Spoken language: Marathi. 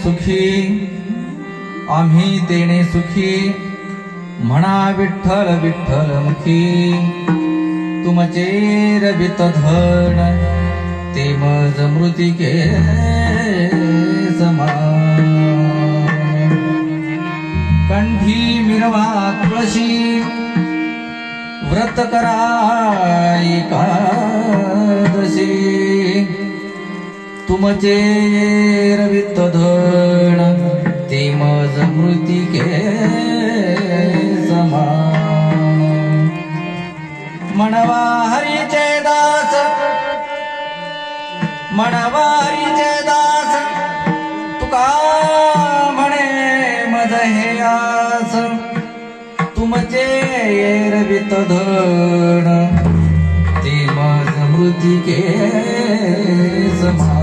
सुखी आम्ही तेने सुखी म्हणा विठ्ठल विठ्ठल मुखी तुमचे रवित धन ते मज मृतिके समान कंठी मिरवा तुळशी व्रत करा एकादशी तुमचे रवित धन ते मज मृतिके समान म्हणवा हरीचे दास म्हणवा हरीचे दास तुका म्हणे मज हे आस तुमचे रवित धन ते मज मृतिके समान